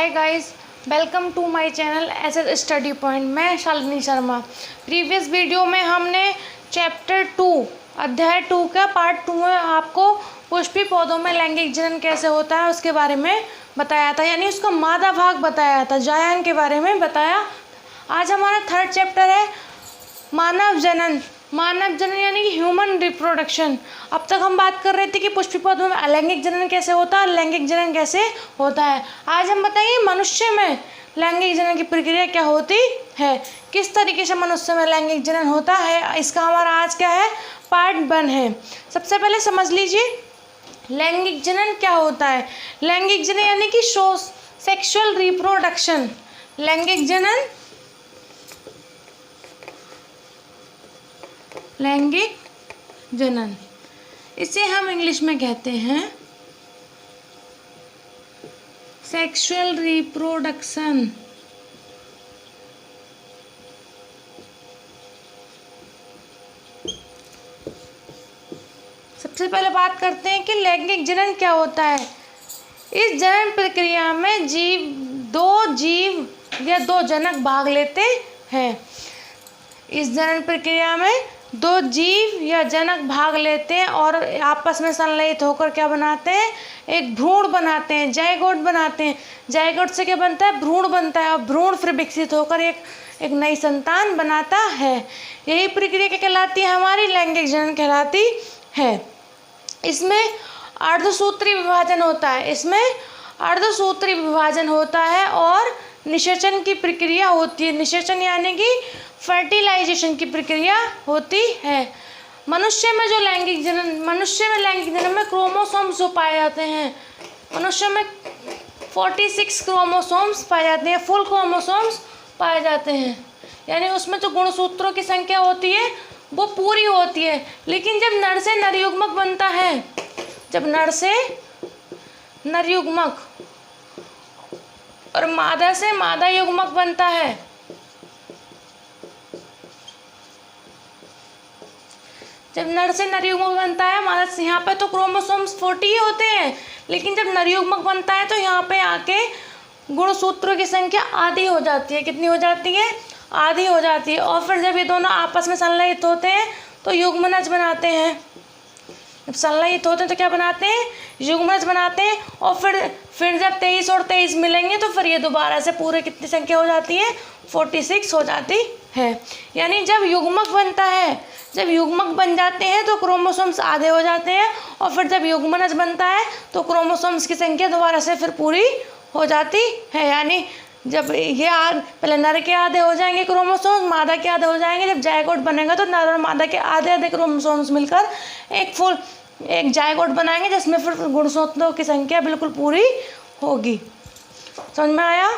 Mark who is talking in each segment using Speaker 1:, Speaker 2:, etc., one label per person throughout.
Speaker 1: Hi guys, welcome to my channel S study point. मैं Shalini Sharma. Previous video में हमने chapter 2 अध्याय 2 का पार्ट 2 में आपको पुष्पी पौधों में लैंगिक जनन कैसे होता है उसके बारे में बताया था, यानी उसका मादा भाग बताया था, जायन के बारे में बताया। आज हमारा थर्ड चैप्टर है मानव जनन। मानव जनन यानी कि ह्यूमन रिप्रोडक्शन। अब तक हम बात कर रहे थे कि पुष्पी पौधों में अलैंगिक जनन कैसे होता है, लैंगिक जनन कैसे होता है। आज हम बताएंगे मनुष्य में लैंगिक जनन की प्रक्रिया क्या होती है, किस तरीके से मनुष्य में लैंगिक जनन होता है। इसका हमारा आज क्या है, पार्ट 1 है। सबसे पहले समझ लीजिए लैंगिक जनन क्या होता है। लैंगिक जनन यानी कि सेक्सुअल रिप्रोडक्शन। लैंगिक जनन, लैंगिक जनन, इसे हम इंग्लिश में कहते हैं सेक्सुअल रिप्रोडक्शन। सबसे पहले बात करते हैं कि लैंगिक जनन क्या होता है। इस जनन प्रक्रिया में दो जीव या दो जनक भाग लेते हैं। इस जनन प्रक्रिया में दो जीव या जनक भाग लेते हैं और आपस में संलयित होकर क्या बनाते हैं, एक भ्रूण बनाते हैं, जाइगोट बनाते हैं। जाइगोट से क्या बनता है, भ्रूण बनता है और भ्रूण फिर विकसित होकर एक नई संतान बनाता है। यही प्रक्रिया क्या कहलाती है, हमारी लैंगिक जनन कहलाती है। इसमें अर्धसूत्री विभाजन होता है, इसमें अर्धसूत्री विभाजन होता है और निषेचन की प्रक्रिया होती है। निषेचन यानी कि फर्टिलाइजेशन की प्रक्रिया होती है। मनुष्य में लैंगिक जनन में क्रोमोसोम्स जो पाए जाते हैं, मनुष्य में 46 क्रोमोसोम्स पाए जाते हैं, फुल क्रोमोसोम्स पाए जाते हैं। यानी उसमें जो गुणसूत्रों की संख्या होती है वो पूरी होती है। लेकिन जब नर से नरयुग्मक बनता है, जब नर से नरयुग्मक और मादा से मादा युग्मक बनता है, जब नर से नरयुग्मक बनता है मादा से, यहाँ पे तो क्रोमोसोम्स 40 ही होते हैं, लेकिन जब नरयुग्मक बनता है तो यहाँ पे आके गुणसूत्रों की संख्या आधी हो जाती है। कितनी हो जाती है, आधी हो जाती है। और फिर जब ये दोनों आपस में संलयित होते हैं तो युग्मनज बनाते हैं। जब संलयित होते हैं तो क्या बनाते हैं, युग्मनज बनाते हैं। और फिर जब 23 और 23 मिलेंगे तो फिर ये दोबारा से पूरे कितनी संख्या हो जाती है, 46 हो जाती है। यानी जब युग्मक बनता है, जब युग्मक बन जाते हैं तो क्रोमोसोम्स आधे हो जाते हैं और फिर जब युग्मनज बनता है तो क्रोमोसोम्स की संख्या दोबारा से फिर पूरी हो जाती है। यानी जब ये पहले नर के आधे हो जाएंगे क्रोमोसोम्स, मादा के आधे हो जाएंगे। जब जायगोट बनेगा तो नर और मादा के आधे आधे क्रोमोसोम्स मिलकर एक जायगोट बनाएंगे, जिसमें फिर गुणसूत्रों की संख्या बिल्कुल पूरी होगी। समझ में आया।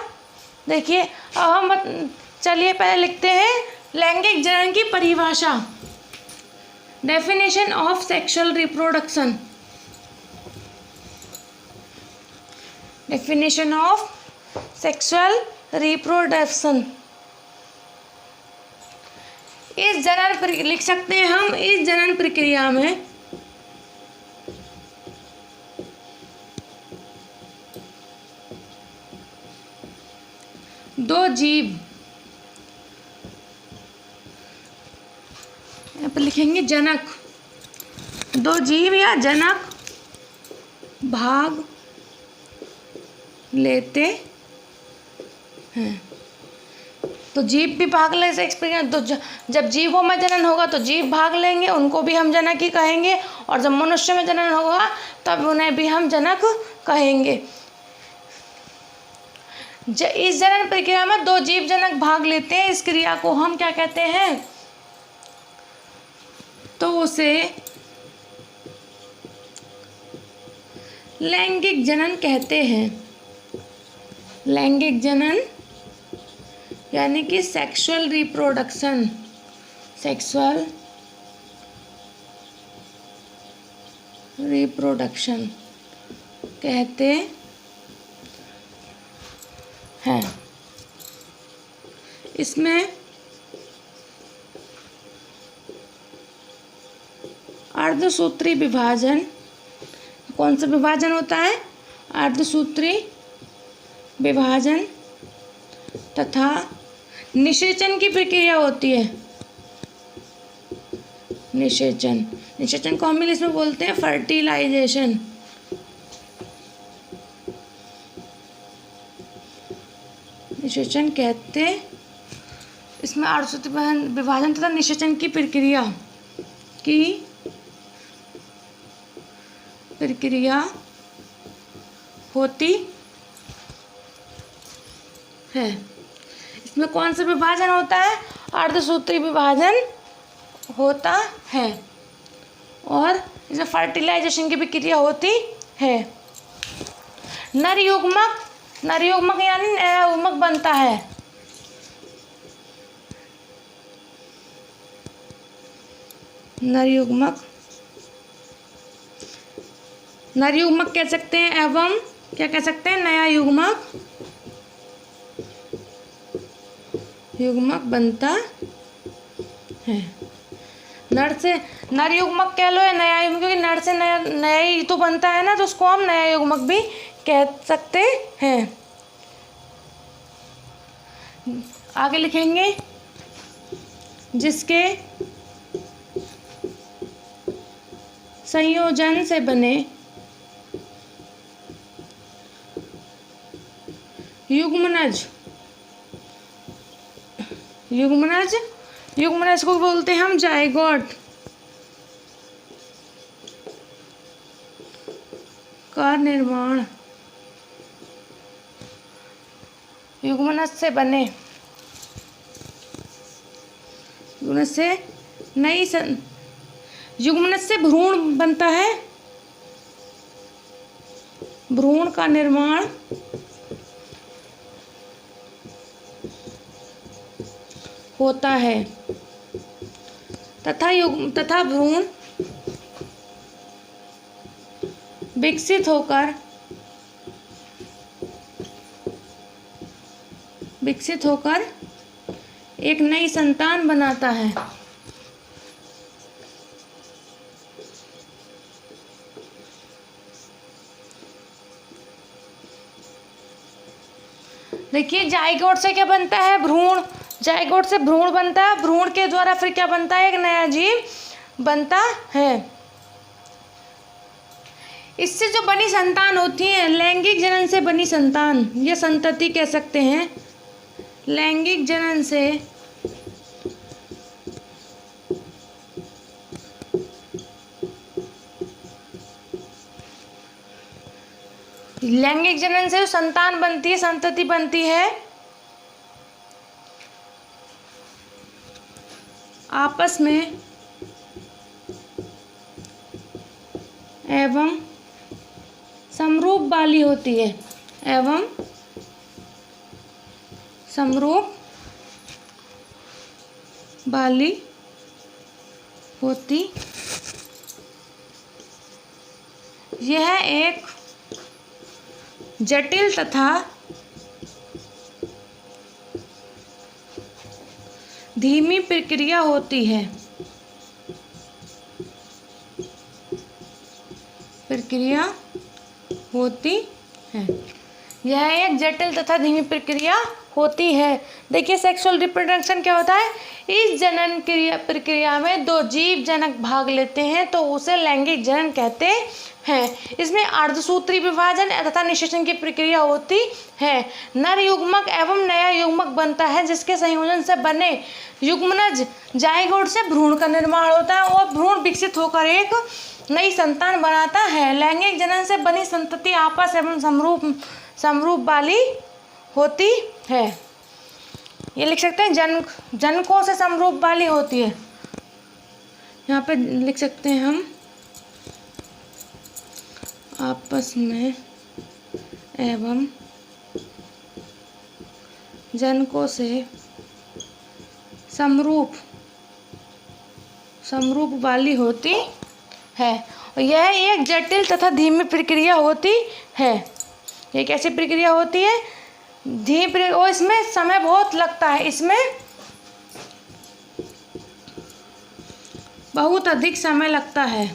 Speaker 1: देखिए अब हम चलिए पहले लिखते हैं लैंगिक जनन की परिभाषा। Definition of sexual reproduction. Definition of sexual reproduction. इस जनन लिख सकते हैं हम, इस जनन प्रक्रिया में दो जीव, यहाँ पर लिखेंगे जनक, दो जीव या जनक भाग लेते हैं। तो जीव भी भाग ले सकते। तो जब जीवों में जनन होगा तो जीव भाग लेंगे, उनको भी हम जनक ही कहेंगे। और जब मनुष्य में जनन होगा तब उन्हें भी हम जनक कहेंगे। इस जनन प्रक्रिया में दो जीव जनक भाग लेते हैं। इस क्रिया को हम क्या कहते हैं, तो उसे लैंगिक जनन कहते हैं। लैंगिक जनन यानी कि सेक्सुअल रिप्रोडक्शन, सेक्सुअल रिप्रोडक्शन कहते हैं। इसमें अर्धसूत्री विभाजन, कौन सा विभाजन होता है, अर्धसूत्री विभाजन तथा निषेचन की प्रक्रिया होती है। निषेचन, निषेचन को हम इंग्लिश में बोलते हैं फर्टिलाइजेशन। निषेचन कहते हैं, इसमें अर्धसूत्री विभाजन तथा निषेचन की प्रक्रिया होती है। इसमें कौन सा विभाजन होता है? अर्धसूत्री विभाजन होता है और इसमें फर्टिलाइजेशन की प्रक्रिया होती है। नर युग्मक यानी नया युग्मक बनता है। नर युग्मक कह सकते हैं एवं क्या कह सकते हैं? नया युग्मक बनता है। नर युग्मक कह लो या नया युग्मक, क्योंकि नर से नया ही तो बनता है ना, तो उसको हम नया युग्मक भी कह सकते हैं। आगे लिखेंगे जिसके संयोजन से बने युग्मनज को बोलते हैं हम जाइगोट का निर्माण। युग्मनज से बने, युग्मनज से भ्रूण बनता है। भ्रूण का निर्माण होता है तथा भ्रूण विकसित होकर एक नई संतान बनाता है। देखिए जाइगोट से क्या बनता है? भ्रूण। जाइगोट से भ्रूण बनता है, भ्रूण के द्वारा फिर क्या बनता है? एक नया जीव बनता है। इससे जो बनी संतान होती है, लैंगिक जनन से बनी संतान या संतति कह सकते हैं। लैंगिक जनन से जो संतान बनती है, संतति बनती है, आपस में एवं समरूप वाली होती है। एवं समरूप वाली होती। यह एक जटिल तथा धीमी प्रक्रिया होती है। यह एक जटिल तथा धीमी प्रक्रिया होती है। देखिए सेक्सुअल रिप्रोडक्शन क्या होता है? इस जनन प्रक्रिया में दो जीव जनक भाग लेते हैं तो उसे लैंगिक जनन कहते हैं। इसमें अर्धसूत्री विभाजन तथा निषेचन की प्रक्रिया होती है। नर युग्मक एवं नया युग्मक बनता है जिसके संयोजन से बने युग्मनज जाइगोट से भ्रूण का निर्माण होता है और भ्रूण विकसित होकर एक नई संतान बनाता है। लैंगिक जनन से बनी संतति आपस एवं समरूप वाली होती है। ये लिख सकते हैं जनकों से समरूप वाली होती है। यहाँ पे लिख सकते हैं हम आपस में एवं जनकों से समरूप वाली होती है। और यह एक जटिल तथा धीमी प्रक्रिया होती है। ये कैसी प्रक्रिया होती है? धीमी, और इसमें समय बहुत लगता है। इसमें बहुत अधिक समय लगता है।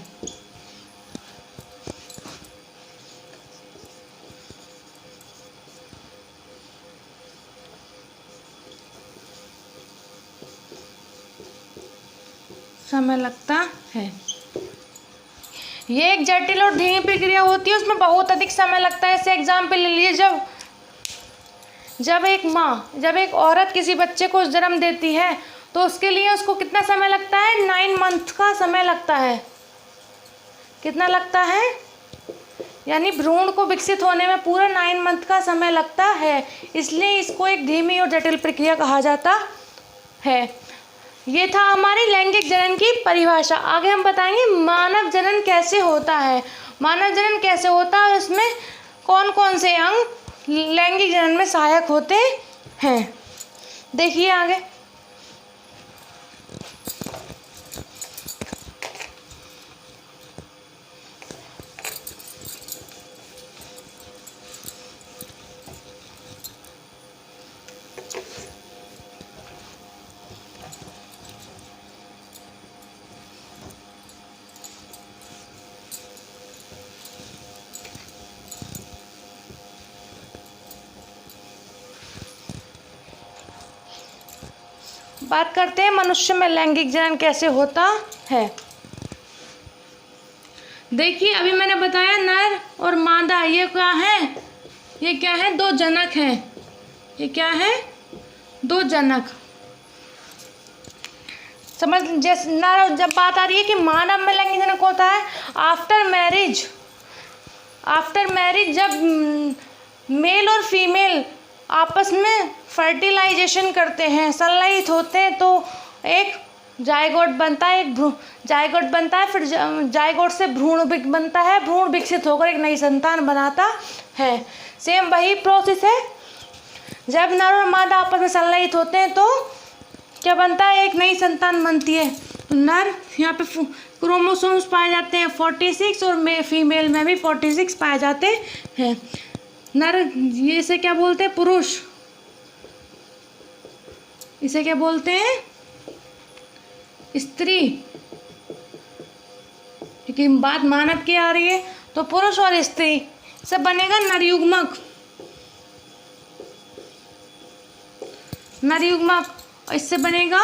Speaker 1: समय लगता है। ये एक जटिल और धीमी प्रक्रिया होती है, उसमें बहुत अधिक समय लगता है। ऐसे एग्जाम्पल ले लीजिए, जब एक औरत किसी बच्चे को जन्म देती है तो उसके लिए उसको कितना समय लगता है? 9 मंथ का समय लगता है। कितना लगता है? यानी भ्रूण को विकसित होने में पूरा 9 मंथ का समय लगता है, इसलिए इसको एक धीमी और जटिल प्रक्रिया कहा जाता है। ये था हमारी लैंगिक जनन की परिभाषा। आगे हम बताएंगे मानव जनन कैसे होता है। मानव जनन कैसे होता है, इसमें कौन कौन से अंग लैंगिक जनन में सहायक होते हैं। देखिए आगे, बात करते हैं मनुष्य में लैंगिक जनन कैसे होता है। देखिए अभी मैंने बताया नर और मादा, ये क्या है? ये क्या है? 2 जनक हैं। ये क्या है? 2 जनक। समझ, जैसे नर, जब बात आ रही है कि मानव में लैंगिक जनन होता है आफ्टर मैरिज, जब मेल और फीमेल आपस में फर्टिलाइजेशन करते हैं, संलयित होते हैं, तो एक जायगोट बनता है, फिर जायगोट से भ्रूण बनता है, भ्रूण विकसित होकर एक नई संतान बनाता है। सेम वही प्रोसेस है। जब नर और मादा आपस में संलयित होते हैं तो क्या बनता है? एक नई संतान बनती है। नर, यहाँ पे क्रोमोसोम्स पाए जाते हैं 46 और फीमेल में भी 46 पाए जाते हैं। नर, ये इसे क्या बोलते हैं? पुरुष। इसे क्या बोलते हैं? स्त्री। क्योंकि बात मानव की आ रही है तो पुरुष और स्त्री से बनेगा नरयुग्मक। और इससे बनेगा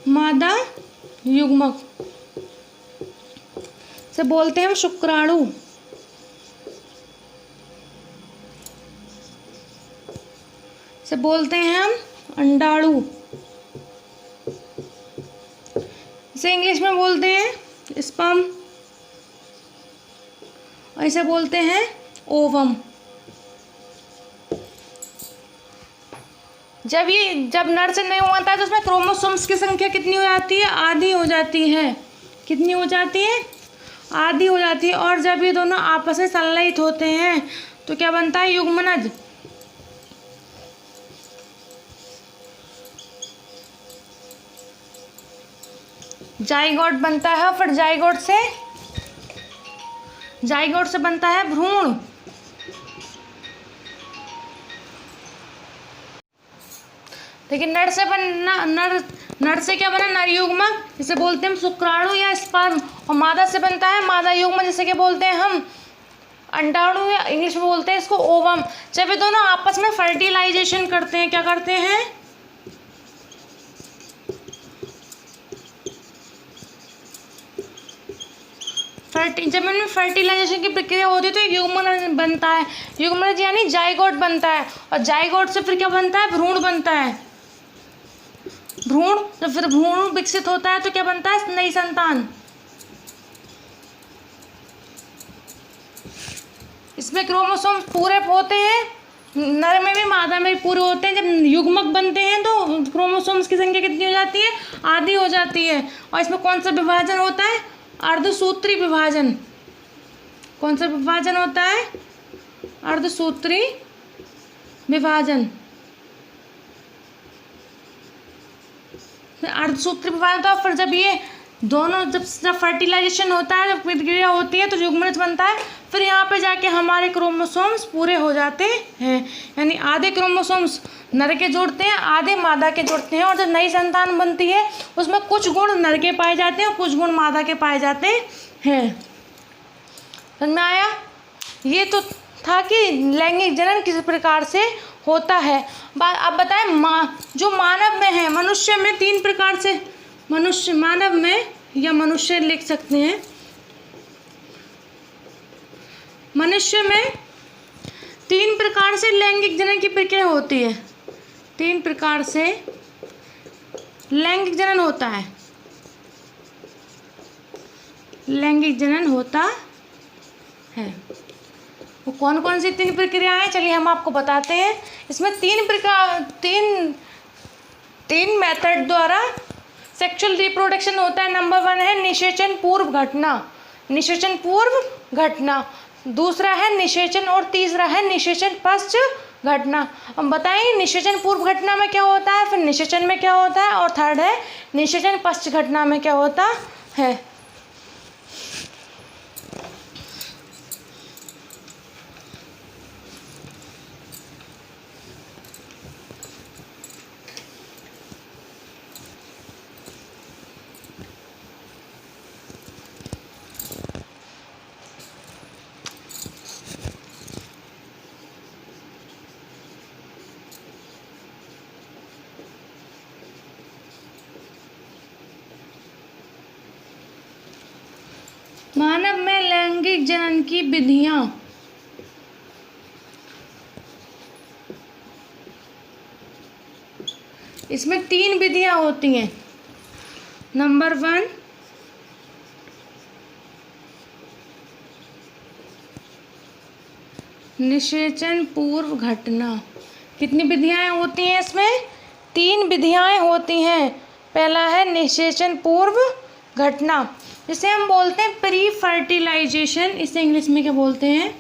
Speaker 1: मादा युग्मक, से बोलते हैं हम शुक्राणु। से बोलते हैं हम अंडाणु। इसे इंग्लिश में बोलते हैं स्पर्म, और इसे बोलते हैं ओवम। जब नर से नहीं होता है तो उसमें क्रोमोसोम्स की संख्या कितनी हो जाती है? आधी हो जाती है। कितनी हो जाती है? आधी हो जाती है। और जब ये दोनों आपस में संलयित होते हैं तो क्या बनता है? युग्मनज। जाइगोट बनता है, फिर जाइगोट से बनता है भ्रूण। लेकिन नर से क्या बना? नरयुग्मक, जिसे बोलते हैं हम शुक्राणु या स्पर्म। और मादा से बनता है मादा युग्मक, जिसे क्या बोलते हैं हम? अंडाणु, या इंग्लिश में बोलते हैं इसको ओवम। जब ये दोनों आपस में फर्टिलाइजेशन करते हैं, क्या करते हैं? जब इनमें फर्टिलाइजेशन की प्रक्रिया होती है तो एक युग्मनज बनता है। युग्मनज यानी जाइगोट बनता है, और जाइगोट से फिर क्या बनता है? भ्रूण बनता है। जब फिर भ्रूण विकसित होता है तो क्या बनता है? नई संतान। इसमें क्रोमोसोम्स पूरे होते हैं, नर में भी मादा में भी पूरे होते हैं। जब युग्मक बनते हैं तो क्रोमोसोम्स की संख्या कितनी हो जाती है? आधी हो जाती है। और इसमें कौन सा विभाजन होता है? अर्धसूत्री विभाजन। कौन सा विभाजन होता है? अर्धसूत्री विभाजन। अर्धसूत्री विभाजन होता है। फिर जब ये दोनों जब फर्टिलाइजेशन होता है, जब प्रक्रिया होती है तो युग्मनज बनता है। फिर यहाँ पे जाके हमारे क्रोमोसोम्स पूरे हो जाते हैं, यानी आधे क्रोमोसोम्स नर के जोड़ते हैं, आधे मादा के जोड़ते हैं। और जब नई संतान बनती है उसमें कुछ गुण नर के पाए जाते हैं और कुछ गुण मादा के पाए जाते हैं। समझ में आया? ये तो था कि लैंगिक जनन किस प्रकार से होता है। अब बताएं जो मानव में है, मनुष्य में 3 प्रकार से मनुष्य, मानव में या मनुष्य लिख सकते हैं। मनुष्य में 3 प्रकार से लैंगिक जनन की प्रक्रिया होती है। 3 प्रकार से लैंगिक जनन होता है। लैंगिक जनन होता है। वो कौन कौन सी 3 प्रक्रियाएं हैं, चलिए हम आपको बताते हैं। इसमें 3 मेथड द्वारा सेक्सुअल रिप्रोडक्शन होता है। नंबर 1 है निषेचन पूर्व घटना। निषेचन पूर्व घटना, दूसरा है निषेचन और तीसरा है निषेचन पश्चात घटना। हम बताएं निषेचन पूर्व घटना में क्या होता है, फिर निषेचन में क्या होता है, और थर्ड है निषेचन पश्चात घटना में क्या होता है। मानव में लैंगिक जनन की विधियां। इसमें 3 विधियां होती हैं। नंबर 1 निषेचन पूर्व घटना। कितनी विधियां होती हैं इसमें? 3 विधियां होती हैं। पहला है निषेचन पूर्व घटना, जिसे हम बोलते हैं प्री फर्टिलाइजेशन। इसे इंग्लिश में क्या बोलते हैं?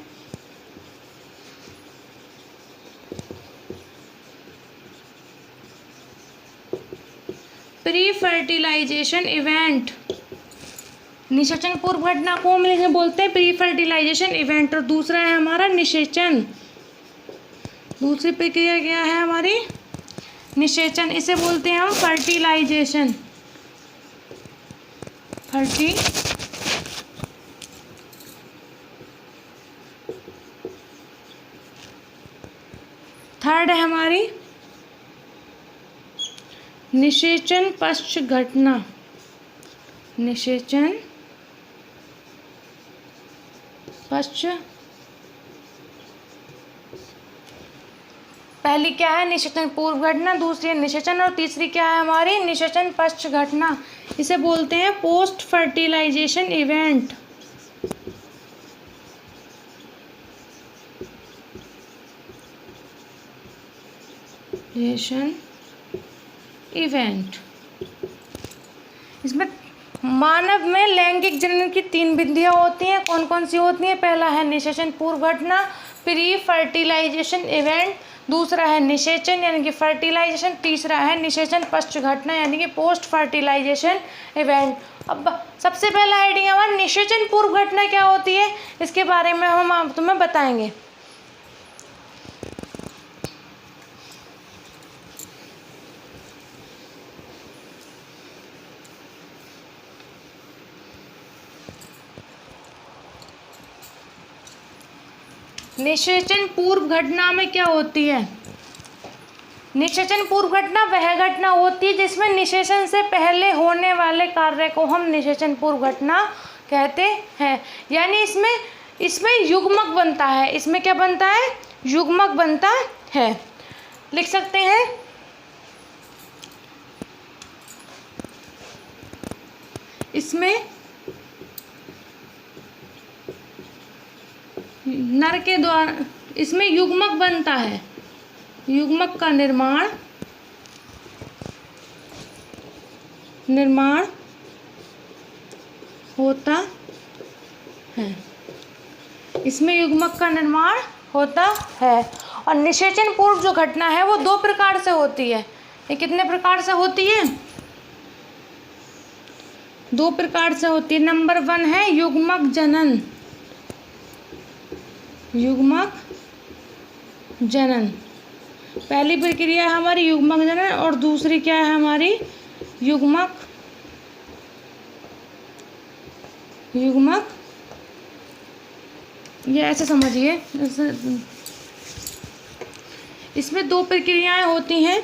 Speaker 1: Pre fertilisation event. निषेचन पूर्व घटना को हम इंग्लिश में बोलते हैं प्री फर्टिलाइजेशन इवेंट। और दूसरा है हमारा निषेचन। दूसरी प्रक्रिया क्या है हमारी? निषेचन। इसे बोलते हैं हम फर्टिलाइजेशन। थर्ड है हमारी निषेचन पश्चात घटना। निषेचन पश्चात। पहली क्या है? निषेचन पूर्व घटना, दूसरी है निषेचन, और तीसरी क्या है हमारी? निषेचन पश्चात घटना। इसे बोलते हैं पोस्ट फर्टिलाइजेशन इवेंट। इवेंट। इसमें मानव में लैंगिक जनन की 3 विधियां होती हैं। कौन कौन सी होती हैं? पहला है निषेचन पूर्व घटना, प्री फर्टिलाइजेशन इवेंट, दूसरा है निषेचन यानी कि फर्टिलाइजेशन, तीसरा है निषेचन पश्चात घटना यानी कि पोस्ट फर्टिलाइजेशन इवेंट। अब सबसे पहला आइडिया हमारा निषेचन पूर्व घटना क्या होती है, इसके बारे में हम तुम्हें बताएंगे। निषेचन पूर्व घटना में क्या होती है? निषेचन पूर्व घटना वह घटना होती है जिसमें निषेचन से पहले होने वाले कार्य को हम निषेचन पूर्व घटना कहते हैं। यानी इसमें युग्मक बनता है। इसमें क्या बनता है? युग्मक बनता है। लिख सकते हैं इसमें नर के द्वारा, इसमें युग्मक बनता है। युग्मक का निर्माण होता है। इसमें युग्मक का निर्माण होता है। और निषेचन पूर्व जो घटना है वो 2 प्रकार से होती है। ये कितने प्रकार से होती है? 2 प्रकार से होती है। नंबर 1 है युग्मक जनन। युग्मक जनन पहली प्रक्रिया है हमारी युग्मक जनन, और दूसरी क्या है हमारी? युग्मक ये ऐसे समझिए। इसमें 2 प्रक्रियाएं होती हैं।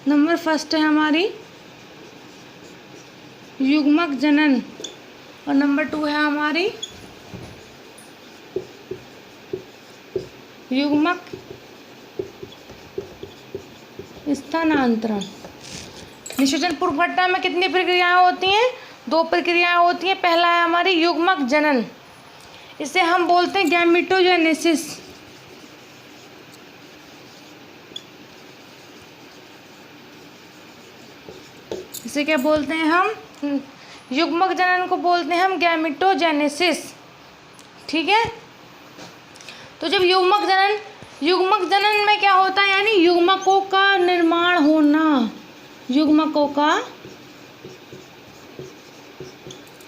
Speaker 1: नंबर फर्स्ट है हमारी युग्मक जनन और नंबर 2 है हमारी युग्मक स्थानांतरण। निषेचन पूर्व घटना में कितनी प्रक्रियाएं होती हैं? 2 प्रक्रियाएं होती हैं। पहला है हमारी युग्मक जनन, इसे हम बोलते हैं गैमेटोजेनेसिस। इसे क्या बोलते हैं हम? युग्मक जनन को बोलते हैं हम गैमेटोजेनेसिस। ठीक है। तो जब युग्मक जनन में क्या होता है, यानी युग्मकों का निर्माण होना, युग्मकों का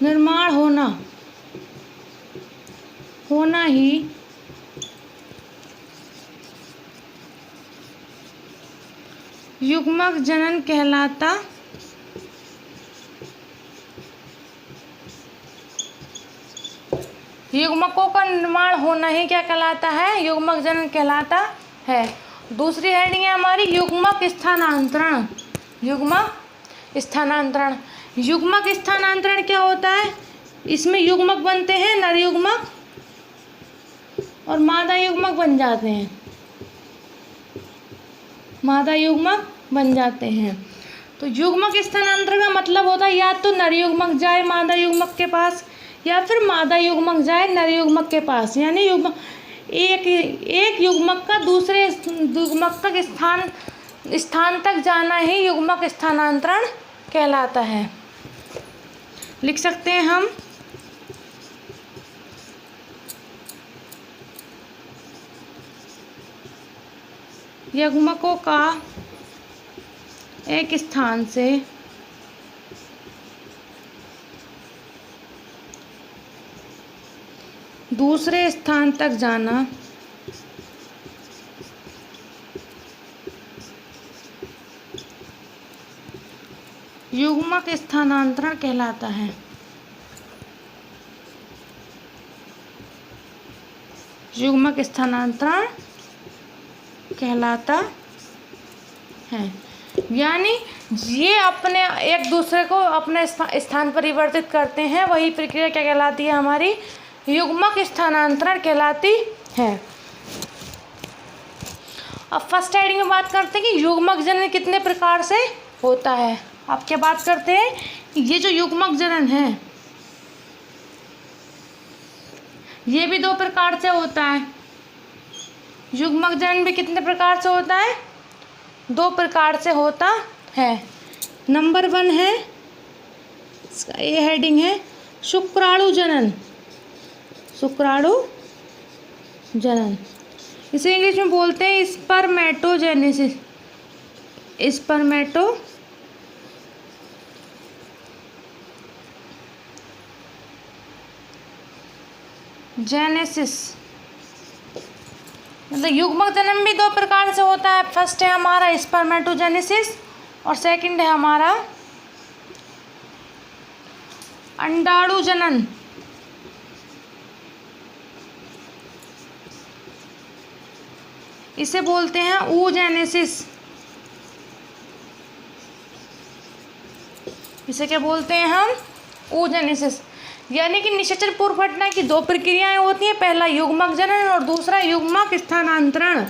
Speaker 1: निर्माण होना ही युग्मक जनन कहलाता। युग्मकों का निर्माण होना ही क्या कहलाता है? युग्मक जनन कहलाता है। दूसरी हेडिंग है हमारी युग्मक स्थानांतरण। युग्मक स्थानांतरण क्या होता है? इसमें युग्मक बनते हैं, नर युग्मक और मादा युग्मक बन जाते हैं, मादा युग्मक बन जाते हैं। तो युग्मक स्थानांतरण का मतलब होता है या तो नर युग्मक जाए मादा युग्मक के पास या फिर मादा युग्मक जाए नर युग्मक के पास, यानी एक युग्मक का दूसरे युग्मक तक स्थान तक जाना ही युग्मक स्थानांतरण कहलाता है। लिख सकते हैं हम युग्मकों का एक स्थान से दूसरे स्थान तक जाना युग्मक स्थानांतरण कहलाता है। युग्मक स्थानांतरण कहलाता है, यानी ये अपने एक दूसरे को अपने स्थान परिवर्तित करते हैं, वही प्रक्रिया क्या कहलाती है? हमारी युग्मक स्थानांतरण कहलाती है। अब फर्स्ट हेडिंग में बात करते हैं कि युग्मक जनन कितने प्रकार से होता है। अब क्या बात करते हैं? ये जो युग्मक जनन है ये भी 2 प्रकार से होता है। युग्मक जनन भी कितने प्रकार से होता है? 2 प्रकार से होता है। नंबर 1 है, ये हेडिंग है शुक्राणु जनन। शुक्राणु जनन, इसे इंग्लिश में बोलते हैं स्पर्मेटोजेनेसिस। जेनेसिस मतलब युग्मक जनन भी 2 प्रकार से होता है। फर्स्ट है हमारा स्पर्मेटोजेनेसिस और सेकंड है हमारा अंडाणु जनन। इसे बोलते हैं oogenesis। इसे क्या बोलते हैं हम? oogenesis। यानी कि निषेचन पूर्व घटना की 2 प्रक्रियाएं होती हैं, पहला युग्मक जनन और दूसरा युग्मक स्थानांतरण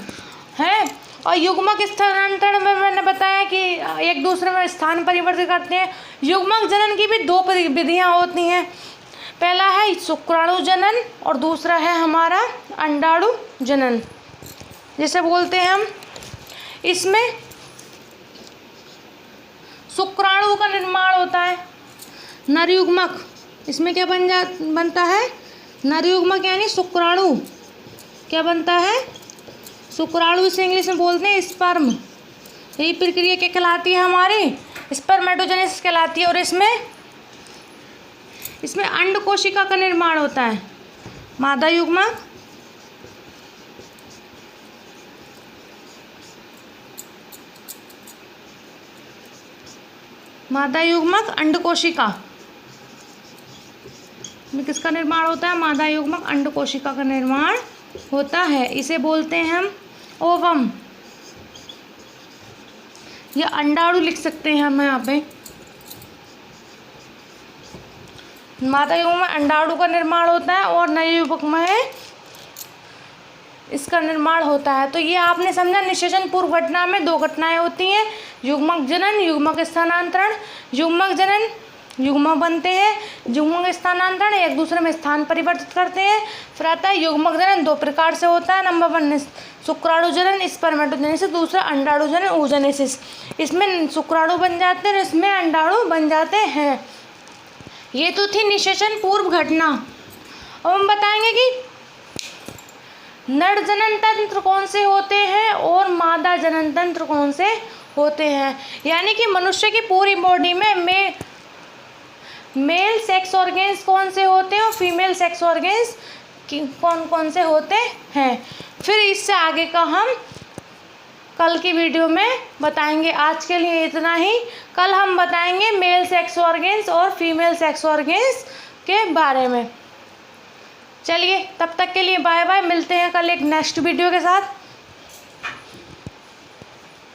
Speaker 1: है। और युग्मक स्थानांतरण में मैंने बताया कि एक दूसरे में स्थान परिवर्तित करते हैं। युग्मक जनन की भी 2 विधियां होती हैं, पहला है शुक्राणु जनन और दूसरा है हमारा अंडाणु जनन, जिसे बोलते हैं हम। इसमें शुक्राणु का निर्माण होता है, नर युग्मक इसमें क्या बनता है? नर युग्मक यानी शुक्राणु क्या बनता है? शुक्राणु। इसे इंग्लिश में बोलते हैं स्पर्म। यही प्रक्रिया क्या कहलाती है? हमारी स्पर्मेटोजेनेसिस कहलाती है। और इसमें अंड कोशिका का निर्माण होता है, मादा युग्मक अंड कोशिका में किसका निर्माण होता है? मादा युग्मक अंड कोशिका का निर्माण होता है। इसे बोलते हैं हम ओवम। या अंडाणु लिख सकते हैं हम यहाँ पे। मादा युग्मक में अंडाणु का निर्माण होता है और नर युग्मक में इसका निर्माण होता है। तो ये आपने समझा, निषेचन पूर्व घटना में 2 घटनाएं होती हैं, युग्मक जनन, युग्मक स्थानांतरण। युग्मक जनन, युग्मक बनते हैं, युग्मक स्थानांतरण एक दूसरे में स्थान परिवर्तित करते हैं। फिर आता है युग्मक जनन 2 प्रकार से होता है। नंबर 1 शुक्राणु जनन स्पर्मेटोजेनेसिस, दूसरा अंडाणु जनन oogenesis। इसमें शुक्राणु बन जाते हैं, इसमें अंडाणु बन जाते हैं। ये तो थी निषेचन पूर्व घटना। अब हम बताएंगे कि नर जनन तंत्र कौन से होते हैं और मादा जनन तंत्र कौन से होते हैं। यानी कि मनुष्य की पूरी बॉडी में मेल सेक्स ऑर्गेन्स कौन से होते हैं और फीमेल सेक्स ऑर्गेन्स कौन कौन से होते हैं। फिर इससे आगे का हम कल की वीडियो में बताएंगे। आज के लिए इतना ही। कल हम बताएंगे मेल सेक्स ऑर्गेन्स और फीमेल सेक्स ऑर्गेन्स के बारे में। चलिए तब तक के लिए बाय बाय, मिलते हैं कल एक नेक्स्ट वीडियो के साथ।